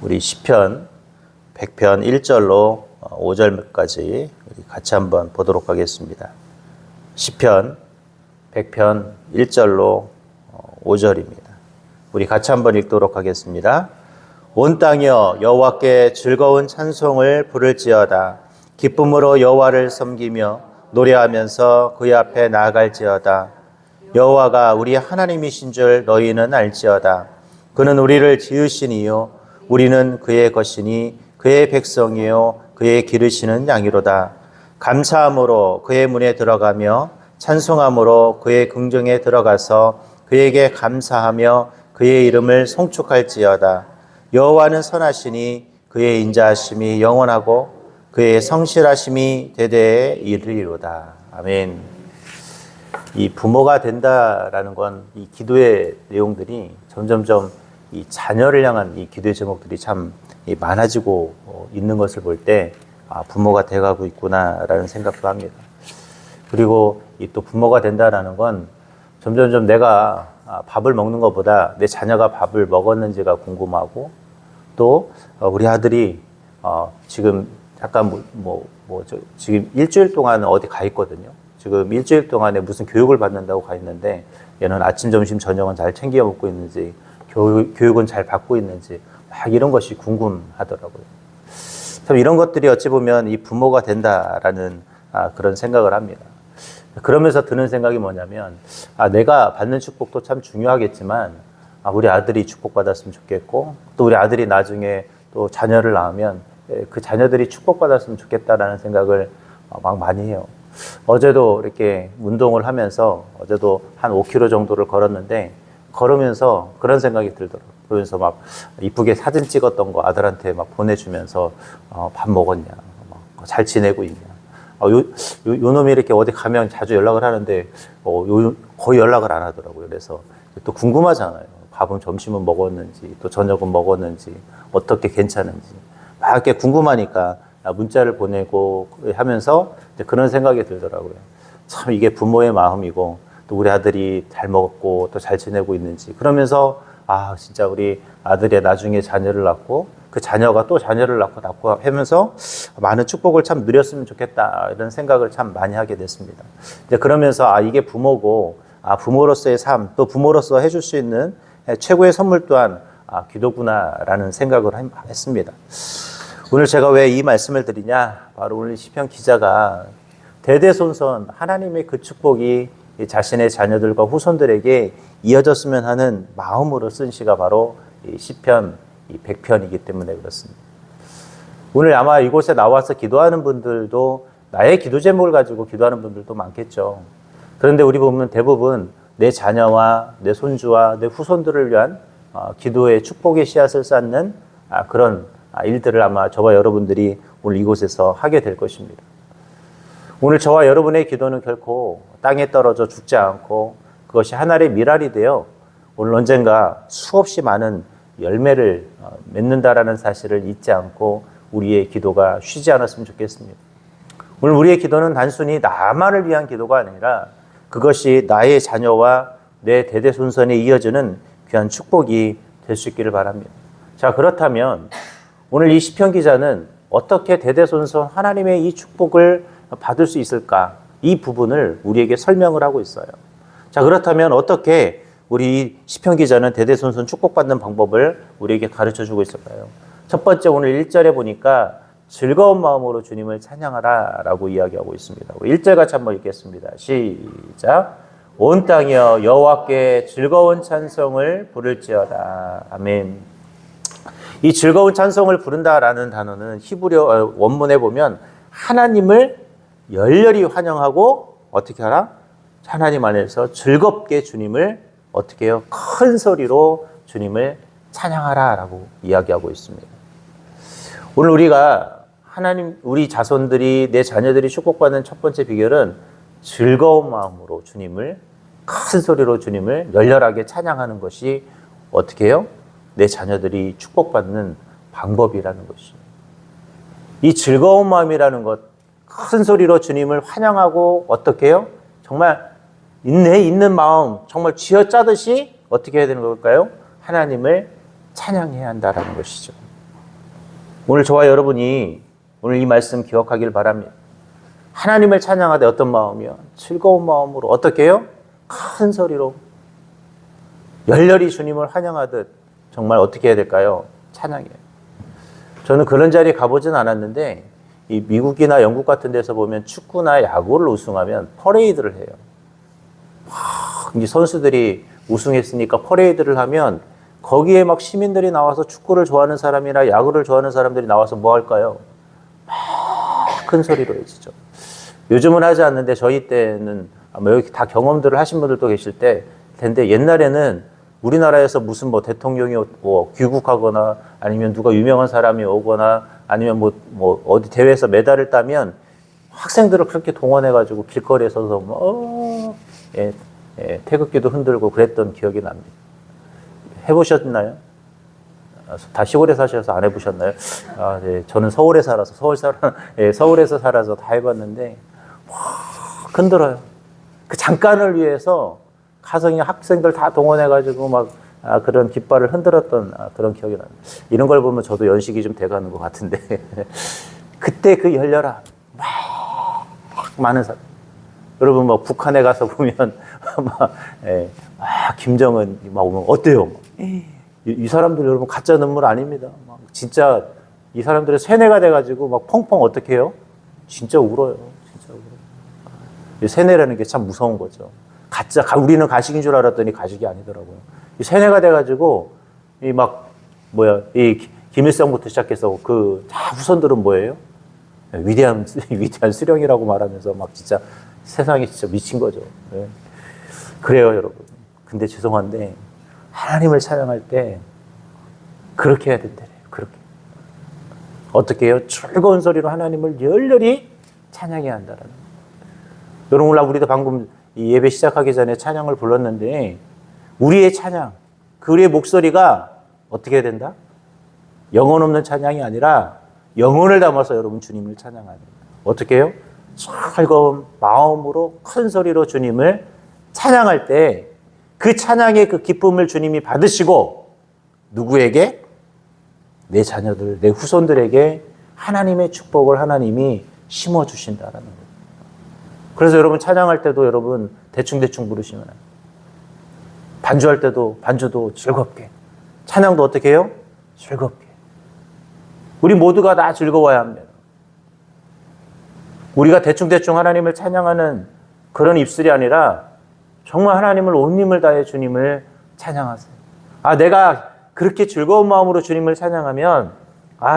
우리 시편 100편 1절로 5절까지 같이 한번 보도록 하겠습니다. 시편 100편 1절로 5절입니다. 우리 같이 한번 읽도록 하겠습니다. 온 땅이여 여호와께 즐거운 찬송을 부를지어다. 기쁨으로 여호와를 섬기며 노래하면서 그의 앞에 나아갈지어다. 여호와가 우리 하나님이신 줄 너희는 알지어다. 그는 우리를 지으신 이요 우리는 그의 것이니 그의 백성이요 그의 기르시는 양이로다. 감사함으로 그의 문에 들어가며 찬송함으로 그의 궁정에 들어가서 그에게 감사하며 그의 이름을 송축할지어다. 여호와는 선하시니 그의 인자하심이 영원하고 그의 성실하심이 대대에 이르리로다. 아멘. 이 부모가 된다라는 건 이 기도의 내용들이 점점점 이 자녀를 향한 이 기도의 제목들이 참 많아지고 있는 것을 볼 때 부모가 돼가고 있구나라는 생각도 합니다. 그리고 이 또 부모가 된다라는 건 점점점 내가 밥을 먹는 것보다 내 자녀가 밥을 먹었는지가 궁금하고, 또 우리 아들이 지금 약간 지금 일주일 동안 어디 가 있거든요. 지금 일주일 동안에 무슨 교육을 받는다고 가 있는데 얘는 아침, 점심, 저녁은 잘 챙겨 먹고 있는지, 교육은 잘 받고 있는지 막 이런 것이 궁금하더라고요. 참 이런 것들이 어찌 보면 이 부모가 된다라는 그런 생각을 합니다. 그러면서 드는 생각이 뭐냐면 내가 받는 축복도 참 중요하겠지만 우리 아들이 축복받았으면 좋겠고, 또 우리 아들이 나중에 또 자녀를 낳으면 그 자녀들이 축복받았으면 좋겠다라는 생각을 막 많이 해요. 어제도 이렇게 운동을 하면서 어제도 한 5km 정도를 걸었는데 걸으면서 그런 생각이 들더라고요. 그러면서 막 이쁘게 사진 찍었던 거 아들한테 막 보내주면서 밥 먹었냐, 잘 지내고 있냐. 요 놈이 이렇게 어디 가면 자주 연락을 하는데 거의 연락을 안 하더라고요. 그래서 또 궁금하잖아요. 밥은 점심은 먹었는지, 또 저녁은 먹었는지, 어떻게 괜찮은지 막 이렇게 궁금하니까 문자를 보내고 하면서 그런 생각이 들더라고요. 참 이게 부모의 마음이고, 또 우리 아들이 잘 먹었고 또 잘 지내고 있는지, 그러면서 진짜 우리 아들이 나중에 자녀를 낳고 그 자녀가 또 자녀를 낳고 하면서 많은 축복을 참 누렸으면 좋겠다, 이런 생각을 참 많이 하게 됐습니다. 이제 그러면서 이게 부모고, 부모로서의 삶, 또 부모로서 해줄 수 있는 최고의 선물 또한 기도구나라는 생각을 했습니다. 오늘 제가 왜 이 말씀을 드리냐, 바로 오늘 시편 기자가 대대손손 하나님의 그 축복이 자신의 자녀들과 후손들에게 이어졌으면 하는 마음으로 쓴 시가 바로 이 시편 100편이기 때문에 그렇습니다. 오늘 아마 이곳에 나와서 기도하는 분들도 나의 기도 제목을 가지고 기도하는 분들도 많겠죠. 그런데 우리 보면 대부분 내 자녀와 내 손주와 내 후손들을 위한 기도의 축복의 씨앗을 쌓는 그런 일들을 아마 저와 여러분들이 오늘 이곳에서 하게 될 것입니다. 오늘 저와 여러분의 기도는 결코 땅에 떨어져 죽지 않고 그것이 하나의 밀알이 되어 오늘 언젠가 수없이 많은 열매를 맺는다라는 사실을 잊지 않고 우리의 기도가 쉬지 않았으면 좋겠습니다. 오늘 우리의 기도는 단순히 나만을 위한 기도가 아니라 그것이 나의 자녀와 내 대대손손에 이어지는 귀한 축복이 될 수 있기를 바랍니다. 자, 그렇다면 오늘 이 시편 기자는 어떻게 대대손손 하나님의 이 축복을 받을 수 있을까? 이 부분을 우리에게 설명을 하고 있어요. 자, 그렇다면 어떻게 우리 시편 기자는 대대손손 축복받는 방법을 우리에게 가르쳐주고 있을까요? 첫 번째, 오늘 1절에 보니까 즐거운 마음으로 주님을 찬양하라 라고 이야기하고 있습니다. 1절 같이 한번 읽겠습니다. 시작. 온 땅이여 여호와께 즐거운 찬송을 부를지어다. 아멘. 이 즐거운 찬송을 부른다라는 단어는 히브리어 원문에 보면 하나님을 열렬히 환영하고 어떻게 하라? 하나님 안에서 즐겁게 주님을 어떻게 해요? 큰 소리로 주님을 찬양하라 라고 이야기하고 있습니다. 오늘 우리가 우리 자손들이, 내 자녀들이 축복받는 첫 번째 비결은 즐거운 마음으로 주님을, 큰 소리로 주님을 열렬하게 찬양하는 것이 어떻게 해요? 내 자녀들이 축복받는 방법이라는 것이죠. 이 즐거운 마음이라는 것, 큰 소리로 주님을 환영하고 어떻게 해요? 정말 내 있는 마음 정말 쥐어짜듯이 어떻게 해야 되는 걸까요? 하나님을 찬양해야 한다라는 것이죠. 오늘 저와 여러분이 오늘 이 말씀 기억하길 바랍니다. 하나님을 찬양하되 어떤 마음이요? 즐거운 마음으로. 어떻게 해요? 큰 소리로 열렬히 주님을 환영하듯 정말 어떻게 해야 될까요? 찬양해요. 저는 그런 자리에 가보진 않았는데 이 미국이나 영국 같은 데서 보면 축구나 야구를 우승하면 퍼레이드를 해요. 이제 선수들이 우승했으니까 퍼레이드를 하면 거기에 막 시민들이 나와서 축구를 좋아하는 사람이나 야구를 좋아하는 사람들이 나와서 뭐 할까요? 막 큰 소리로 해지죠. 요즘은 하지 않는데 저희 때는 아마 여기 다 경험들을 하신 분들도 계실 텐데 옛날에는 우리나라에서 무슨 뭐 대통령이 뭐 귀국하거나 아니면 누가 유명한 사람이 오거나 아니면 뭐 어디 대회에서 메달을 따면 학생들을 그렇게 동원해가지고 길거리에 서서 태극기도 흔들고 그랬던 기억이 납니다. 해보셨나요? 다 시골에 사셔서 안 해보셨나요? 아, 네. 저는 서울에 살아서 서울에서 살아서 다 해봤는데 흔들어요. 그 잠깐을 위해서 가성이 학생들 다 동원해가지고 막 그런 깃발을 흔들었던 그런 기억이 납니다. 이런 걸 보면 저도 연식이 좀 돼가는 것 같은데 그때 그 열렬함 막 많은 사람. 여러분 뭐 북한에 가서 보면 막 김정은 막 오면 어때요? 이 사람들 여러분 가짜 눈물 아닙니다. 막 진짜 이 사람들의 세뇌가 돼가지고 막 펑펑 어떻게 해요? 진짜 울어요. 진짜 울어요. 세뇌라는 게 참 무서운 거죠. 가짜 우리는 가식인 줄 알았더니 가식이 아니더라고요. 이 세뇌가 돼가지고 이 김일성부터 시작해서 그 다 후손들은 뭐예요? 위대한 수령이라고 말하면서 막 진짜 세상이 진짜 미친 거죠. 네. 그래요, 여러분. 근데 죄송한데 하나님을 찬양할 때 그렇게 해야 된대요. 그렇게. 어떻게 해요? 즐거운 소리로 하나님을 열렬히 찬양해야 한다라는 거예요. 여러분, 우리도 방금 이 예배 시작하기 전에 찬양을 불렀는데 우리의 찬양, 그 우리의 목소리가 어떻게 해야 된다? 영혼 없는 찬양이 아니라 영혼을 담아서 여러분 주님을 찬양하는 거예요. 어떻게 해요? 즐거운 마음으로 큰 소리로 주님을 찬양할 때 그 찬양의 그 기쁨을 주님이 받으시고 누구에게? 내 자녀들, 내 후손들에게 하나님의 축복을 하나님이 심어주신다라는 거예요. 그래서 여러분 찬양할 때도 여러분 대충대충 부르시면 반주할 때도 반주도 즐겁게, 찬양도 어떻게 해요? 즐겁게. 우리 모두가 다 즐거워야 합니다. 우리가 대충대충 하나님을 찬양하는 그런 입술이 아니라 정말 하나님을 온 힘을 다해 주님을 찬양하세요. 내가 그렇게 즐거운 마음으로 주님을 찬양하면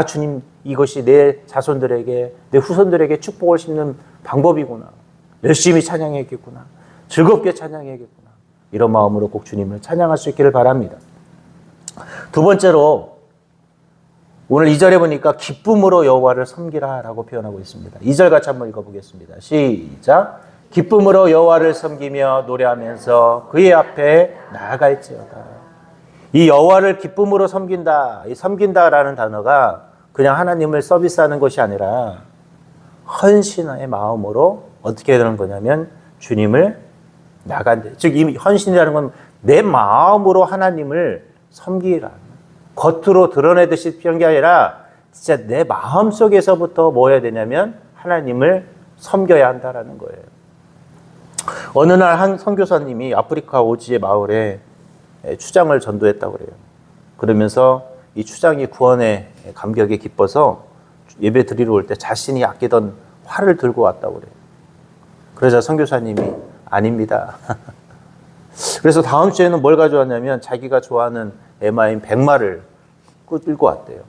주님 이것이 내 자손들에게 내 후손들에게 축복을 심는 방법이구나. 열심히 찬양해야겠구나. 즐겁게 찬양해야겠구나. 이런 마음으로 꼭 주님을 찬양할 수 있기를 바랍니다. 두 번째로 오늘 2절에 보니까 기쁨으로 여호와를 섬기라라고 표현하고 있습니다. 2절 같이 한번 읽어보겠습니다. 시작. 기쁨으로 여호와를 섬기며 노래하면서 그의 앞에 나아갈지어다. 이 여호와를 기쁨으로 섬긴다. 이 섬긴다라는 단어가 그냥 하나님을 서비스하는 것이 아니라 헌신의 마음으로 어떻게 해야 되는 거냐면 주님을 나간다. 즉 이 헌신이라는 건 내 마음으로 하나님을 섬기라. 겉으로 드러내듯이 피한 게 아니라 진짜 내 마음 속에서부터 뭐 해야 되냐면 하나님을 섬겨야 한다라는 거예요. 어느 날 한 선교사님이 아프리카 오지의 마을에 추장을 전도했다고 그래요. 그러면서 이 추장이 구원의 감격에 기뻐서 예배 드리러 올 때 자신이 아끼던 활을 들고 왔다고 그래요. 그러자 선교사님이 아닙니다. 그래서 다음 주에는 뭘 가져왔냐면 자기가 좋아하는 에마인 백마를 끌고 왔대요.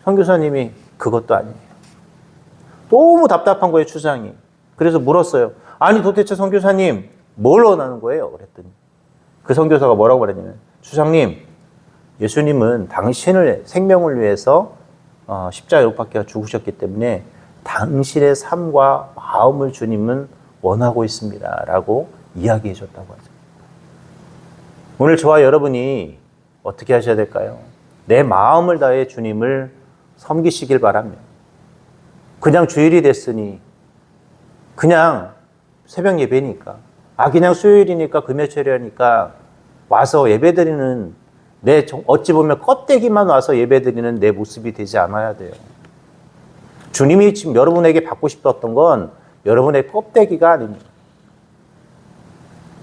선교사님이 그것도 아니에요. 너무 답답한 거예요, 추장이. 그래서 물었어요. 아니 도대체 선교사님 뭘 원하는 거예요? 그랬더니 그 선교사가 뭐라고 그랬냐면 추장님, 예수님은 당신을 생명을 위해서 십자가에 못 박혀 죽으셨기 때문에 당신의 삶과 마음을 주님은 원하고 있습니다 라고 이야기해 줬다고 하죠. 오늘 저와 여러분이 어떻게 하셔야 될까요? 내 마음을 다해 주님을 섬기시길 바랍니다. 그냥 주일이 됐으니 그냥 새벽 예배니까 그냥 수요일이니까 금요일이니까 와서 예배드리는 어찌 보면 껍데기만 와서 예배드리는 내 모습이 되지 않아야 돼요. 주님이 지금 여러분에게 받고 싶었던 건 여러분의 껍데기가 아닙니다.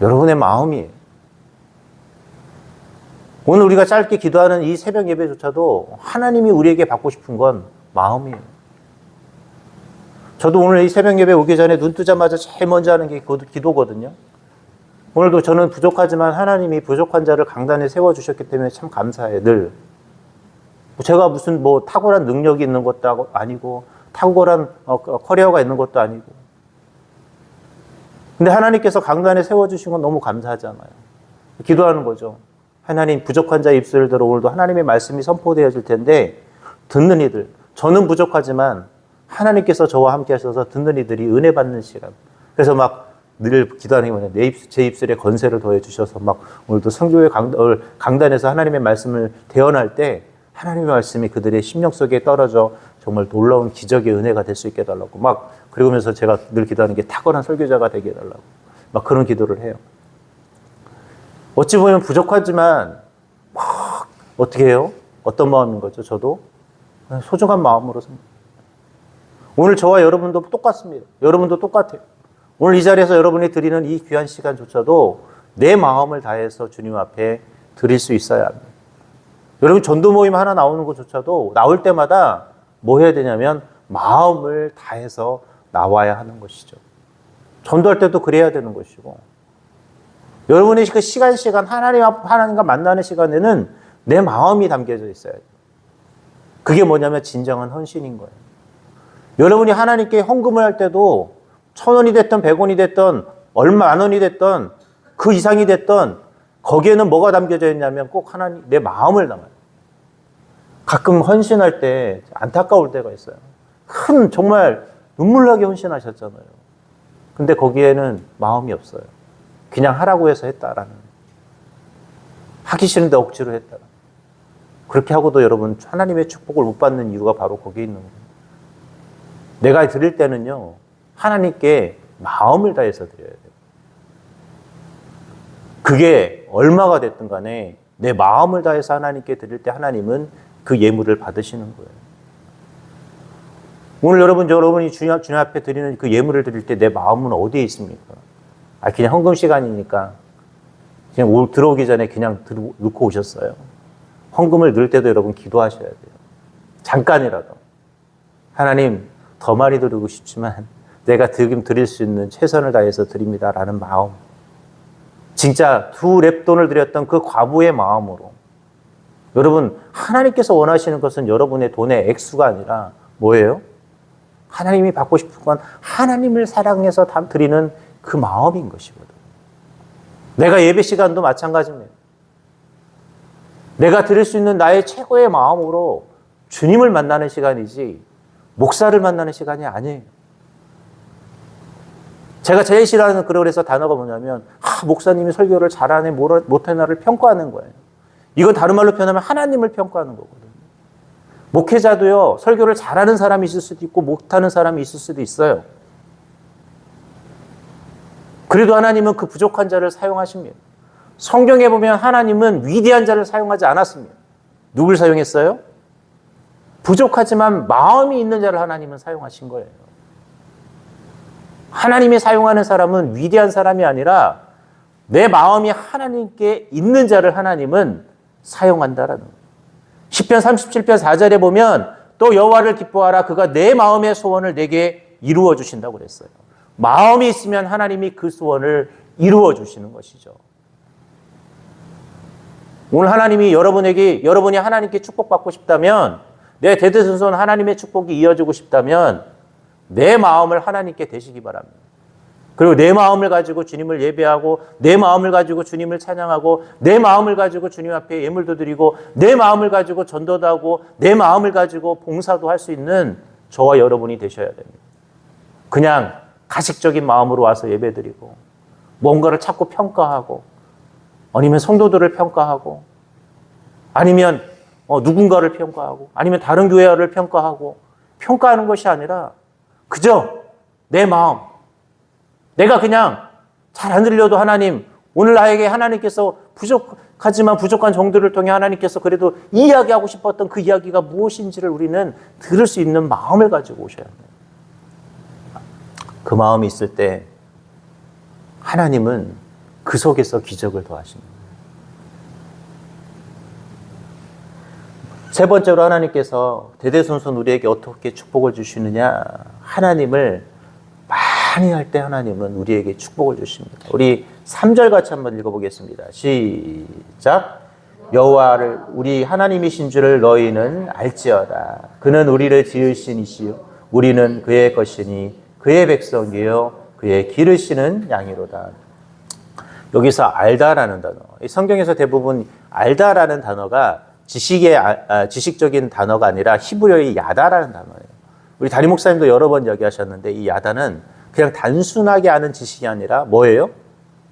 여러분의 마음이에요. 오늘 우리가 짧게 기도하는 이 새벽 예배조차도 하나님이 우리에게 받고 싶은 건 마음이에요. 저도 오늘 이 새벽 예배 오기 전에 눈 뜨자마자 제일 먼저 하는 게 기도거든요. 오늘도 저는 부족하지만 하나님이 부족한 자를 강단에 세워주셨기 때문에 참 감사해요, 늘. 제가 무슨 뭐 탁월한 능력이 있는 것도 아니고, 탁월한 커리어가 있는 것도 아니고. 근데 하나님께서 강단에 세워주신 건 너무 감사하잖아요. 기도하는 거죠. 하나님, 부족한 자의 입술을 들어 오늘도 하나님의 말씀이 선포되어질 텐데, 듣는 이들, 저는 부족하지만 하나님께서 저와 함께 하셔서 듣는 이들이 은혜 받는 시간. 그래서 막 늘 기도하는 게 제 입술에 건세를 더해 주셔서 막 오늘도 성교회 강단에서 하나님의 말씀을 대언할 때 하나님의 말씀이 그들의 심령 속에 떨어져 정말 놀라운 기적의 은혜가 될 수 있게 해달라고 막 그러면서 제가 늘 기도하는 게 탁월한 설교자가 되게 해달라고 막 그런 기도를 해요. 어찌 보면 부족하지만 막 어떻게 해요? 어떤 마음인 거죠? 저도 소중한 마음으로 삽니다. 오늘 저와 여러분도 똑같습니다. 여러분도 똑같아요. 오늘 이 자리에서 여러분이 드리는 이 귀한 시간조차도 내 마음을 다해서 주님 앞에 드릴 수 있어야 합니다. 여러분 전도 모임 하나 나오는 것조차도 나올 때마다 뭐 해야 되냐면 마음을 다해서 나와야 하는 것이죠. 전도할 때도 그래야 되는 것이고 여러분의 그 시간 하나님과 만나는 시간에는 내 마음이 담겨져 있어야 돼요. 그게 뭐냐면 진정한 헌신인 거예요. 여러분이 하나님께 헌금을 할 때도 1,000원이 됐든 100원이 됐든 만 원이 됐든 그 이상이 됐든 거기에는 뭐가 담겨져 있냐면 꼭 하나님 내 마음을 담아요. 가끔 헌신할 때 안타까울 때가 있어요. 큰 정말 눈물 나게 헌신하셨잖아요. 근데 거기에는 마음이 없어요. 그냥 하라고 해서 했다라는. 하기 싫은데 억지로 했다. 그렇게 하고도 여러분 하나님의 축복을 못 받는 이유가 바로 거기에 있는 거예요. 내가 드릴 때는요. 하나님께 마음을 다해서 드려야 돼요. 그게 얼마가 됐든 간에 내 마음을 다해서 하나님께 드릴 때 하나님은 그 예물을 받으시는 거예요. 오늘 여러분이 주님 앞에 드리는 그 예물을 드릴 때 내 마음은 어디에 있습니까? 그냥 헌금 시간이니까 그냥 들어오기 전에 그냥 넣고 오셨어요. 헌금을 넣을 때도 여러분 기도하셔야 돼요. 잠깐이라도. 하나님 더 많이 드리고 싶지만 내가 지금 드릴 수 있는 최선을 다해서 드립니다라는 마음. 진짜 2랩돈을 드렸던 그 과부의 마음으로. 여러분 하나님께서 원하시는 것은 여러분의 돈의 액수가 아니라 뭐예요? 하나님이 받고 싶은 건 하나님을 사랑해서 드리는 그 마음인 것이거든. 내가 예배 시간도 마찬가지입니다. 내가 드릴 수 있는 나의 최고의 마음으로 주님을 만나는 시간이지 목사를 만나는 시간이 아니에요. 제가 제일 싫어하는 그래서 단어가 뭐냐면 목사님이 설교를 잘하네 못하나를 평가하는 거예요. 이건 다른 말로 표현하면 하나님을 평가하는 거거든요. 목회자도요. 설교를 잘하는 사람이 있을 수도 있고 못하는 사람이 있을 수도 있어요. 그래도 하나님은 그 부족한 자를 사용하십니다. 성경에 보면 하나님은 위대한 자를 사용하지 않았습니다. 누굴 사용했어요? 부족하지만 마음이 있는 자를 하나님은 사용하신 거예요. 하나님이 사용하는 사람은 위대한 사람이 아니라 내 마음이 하나님께 있는 자를 하나님은 사용한다라는 거예요. 시편 37편 4절에 보면 또 여호와를 기뻐하라 그가 내 마음의 소원을 내게 이루어 주신다고 그랬어요. 마음이 있으면 하나님이 그 소원을 이루어 주시는 것이죠. 오늘 하나님이 여러분이 하나님께 축복받고 싶다면 내 대대손손 하나님의 축복이 이어지고 싶다면 내 마음을 하나님께 대시기 바랍니다. 그리고 내 마음을 가지고 주님을 예배하고 내 마음을 가지고 주님을 찬양하고 내 마음을 가지고 주님 앞에 예물도 드리고 내 마음을 가지고 전도도 하고 내 마음을 가지고 봉사도 할 수 있는 저와 여러분이 되셔야 됩니다. 그냥 가식적인 마음으로 와서 예배드리고 뭔가를 자꾸 평가하고 아니면 성도들을 평가하고 아니면 누군가를 평가하고 아니면 다른 교회를 평가하고 평가하는 것이 아니라 그저 내 마음 내가 그냥 잘 안 들려도 하나님 오늘 나에게 하나님께서 하지만 부족한 종들을 통해 하나님께서 그래도 이야기하고 싶었던 그 이야기가 무엇인지를 우리는 들을 수 있는 마음을 가지고 오셔야 합니다. 그 마음이 있을 때 하나님은 그 속에서 기적을 더하십니다. 세 번째로 하나님께서 대대손손 우리에게 어떻게 축복을 주시느냐, 하나님을 많이 할 때 하나님은 우리에게 축복을 주십니다. 우리 3절 같이 한번 읽어보겠습니다. 시작. 여호와를 우리 하나님이신 줄을 너희는 알지어다. 그는 우리를 지으신 이시요 우리는 그의 것이니 그의 백성이요 그의 기르시는 양이로다. 여기서 알다라는 단어, 성경에서 대부분 알다라는 단어가 지식적인 단어가 아니라 히브리어의 야다라는 단어예요. 우리 담임 목사님도 여러 번 이야기하셨는데 이 야다는 그냥 단순하게 아는 지식이 아니라 뭐예요?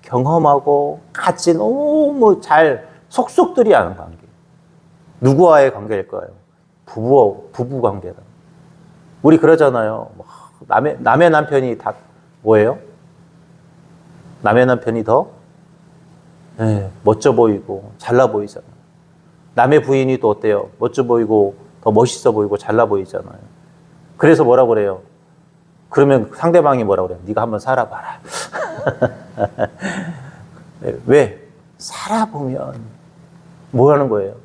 경험하고 같이 너무 잘 속속들이 아는 관계. 누구와의 관계일까요? 부부 관계다. 우리 그러잖아요. 남의 남편이 다 뭐예요? 남의 남편이 더 멋져 보이고 잘나 보이잖아요. 남의 부인이 또 어때요? 멋져 보이고 더 멋있어 보이고 잘나 보이잖아요. 그래서 뭐라고 그래요? 그러면 상대방이 뭐라고 그래요? 네가 한번 살아봐라. 왜? 살아보면 뭐 하는 거예요?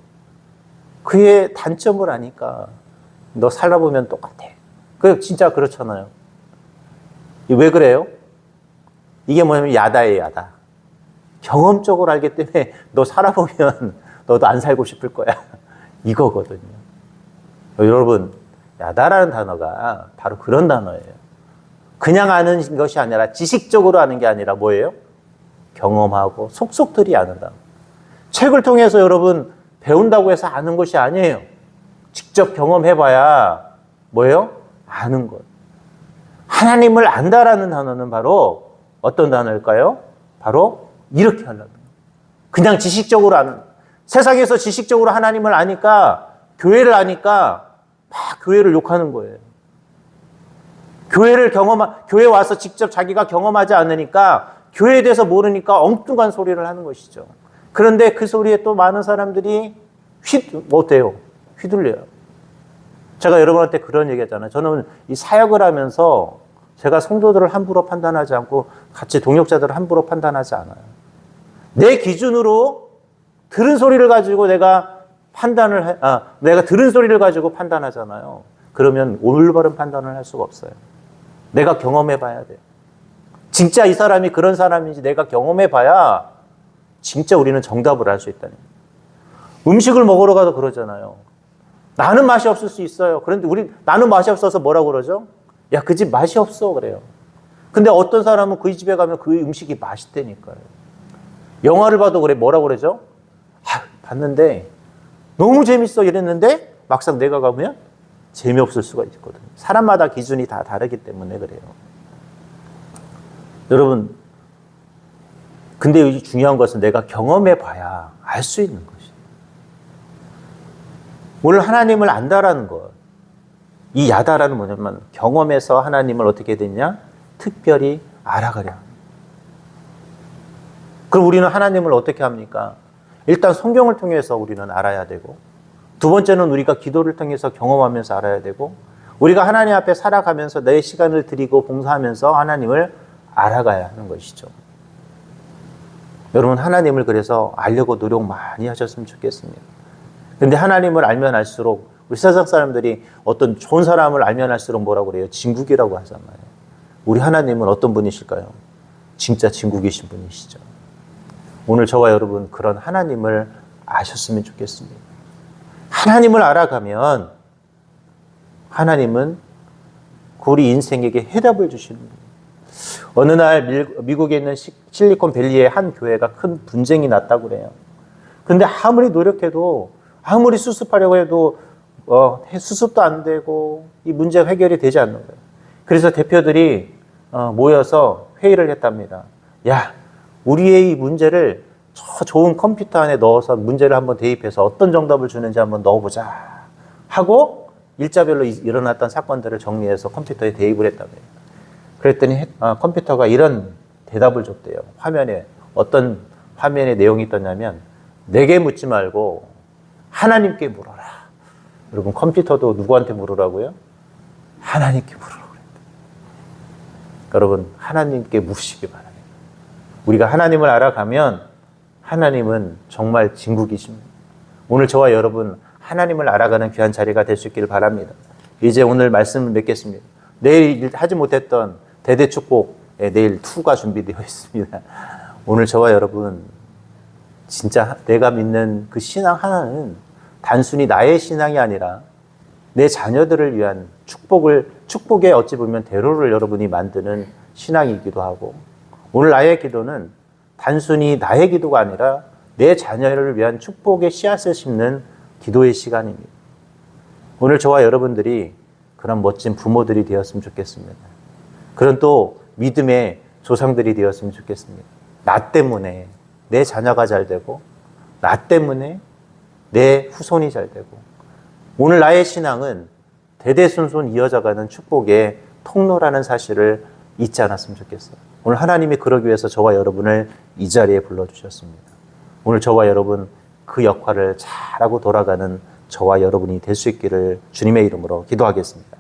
그의 단점을 아니까 너 살아보면 똑같아. 그 진짜 그렇잖아요. 왜 그래요? 이게 뭐냐면 야다예요, 야다. 경험적으로 알기 때문에 너 살아보면 너도 안 살고 싶을 거야. 이거거든요. 여러분, 야다라는 단어가 바로 그런 단어예요. 그냥 아는 것이 아니라 지식적으로 아는 게 아니라 뭐예요? 경험하고 속속들이 아는 단어. 책을 통해서 여러분 배운다고 해서 아는 것이 아니에요. 직접 경험해봐야 뭐예요? 아는 것. 하나님을 안다라는 단어는 바로 어떤 단어일까요? 바로 이렇게 하려는 거예요. 그냥 지식적으로 아는, 세상에서 지식적으로 하나님을 아니까, 교회를 아니까 막 교회를 욕하는 거예요. 교회 와서 직접 자기가 경험하지 않으니까, 교회에 대해서 모르니까 엉뚱한 소리를 하는 것이죠. 그런데 그 소리에 또 많은 사람들이 어때요? 휘둘려요. 제가 여러분한테 그런 얘기 했잖아요. 저는 이 사역을 하면서 제가 성도들을 함부로 판단하지 않고 같이 동역자들을 함부로 판단하지 않아요. 내 기준으로 들은 소리를 가지고 내가 들은 소리를 가지고 판단하잖아요. 그러면 올바른 판단을 할 수가 없어요. 내가 경험해 봐야 돼요. 진짜 이 사람이 그런 사람인지 내가 경험해 봐야 진짜 우리는 정답을 알 수 있다는 거예요. 음식을 먹으러 가도 그러잖아요. 나는 맛이 없을 수 있어요. 그런데 나는 맛이 없어서 뭐라고 그러죠? 야, 그 집 맛이 없어 그래요. 근데 어떤 사람은 그 집에 가면 그 음식이 맛있다니까요. 영화를 봐도 그래. 뭐라고 그러죠? 봤는데 너무 재밌어 이랬는데 막상 내가 가면 재미없을 수가 있거든요. 사람마다 기준이 다 다르기 때문에 그래요. 여러분, 근데 중요한 것은 내가 경험해 봐야 알 수 있는 것이에요. 오늘 하나님을 안다라는 것, 이 야다라는 뭐냐면 경험해서 하나님을 어떻게 됐냐? 특별히 알아가려. 그럼 우리는 하나님을 어떻게 합니까? 일단 성경을 통해서 우리는 알아야 되고, 두 번째는 우리가 기도를 통해서 경험하면서 알아야 되고, 우리가 하나님 앞에 살아가면서 내 시간을 드리고 봉사하면서 하나님을 알아가야 하는 것이죠. 여러분, 하나님을 그래서 알려고 노력 많이 하셨으면 좋겠습니다. 근데 하나님을 알면 알수록 우리 세상 사람들이 어떤 좋은 사람을 알면 알수록 뭐라고 그래요? 진국이라고 하잖아요. 우리 하나님은 어떤 분이실까요? 진짜 진국이신 분이시죠. 오늘 저와 여러분 그런 하나님을 아셨으면 좋겠습니다. 하나님을 알아가면 하나님은 우리 인생에게 해답을 주시는 거예요. 어느 날 미국에 있는 실리콘밸리의 한 교회가 큰 분쟁이 났다고 그래요. 근데 아무리 노력해도, 아무리 수습하려고 해도 수습도 안 되고 이 문제 해결이 되지 않는 거예요. 그래서 대표들이 모여서 회의를 했답니다. 야, 우리의 이 문제를 저 좋은 컴퓨터 안에 넣어서 문제를 한번 대입해서 어떤 정답을 주는지 한번 넣어보자 하고 일자별로 일어났던 사건들을 정리해서 컴퓨터에 대입을 했다고 해요. 그랬더니 컴퓨터가 이런 대답을 줬대요. 어떤 화면에 내용이 있었냐면, 내게 묻지 말고 하나님께 물어라. 여러분, 컴퓨터도 누구한테 물으라고요? 하나님께 물으라고 그랬다. 여러분, 하나님께 묻시기 바랍니다. 우리가 하나님을 알아가면 하나님은 정말 진국이십니다. 오늘 저와 여러분 하나님을 알아가는 귀한 자리가 될 수 있기를 바랍니다. 이제 오늘 말씀을 맺겠습니다. 내일 하지 못했던 대대 축복에 내일 2가 준비되어 있습니다. 오늘 저와 여러분 진짜 내가 믿는 그 신앙 하나는 단순히 나의 신앙이 아니라 내 자녀들을 위한 축복의 어찌 보면 대로를 여러분이 만드는 신앙이기도 하고, 오늘 나의 기도는 단순히 나의 기도가 아니라 내 자녀를 위한 축복의 씨앗을 심는 기도의 시간입니다. 오늘 저와 여러분들이 그런 멋진 부모들이 되었으면 좋겠습니다. 그런 또 믿음의 조상들이 되었으면 좋겠습니다. 나 때문에 내 자녀가 잘 되고, 나 때문에 내 후손이 잘 되고, 오늘 나의 신앙은 대대손손 이어져가는 축복의 통로라는 사실을 잊지 않았으면 좋겠어요. 오늘 하나님이 그러기 위해서 저와 여러분을 이 자리에 불러주셨습니다. 오늘 저와 여러분 그 역할을 잘하고 돌아가는 저와 여러분이 될 수 있기를 주님의 이름으로 기도하겠습니다.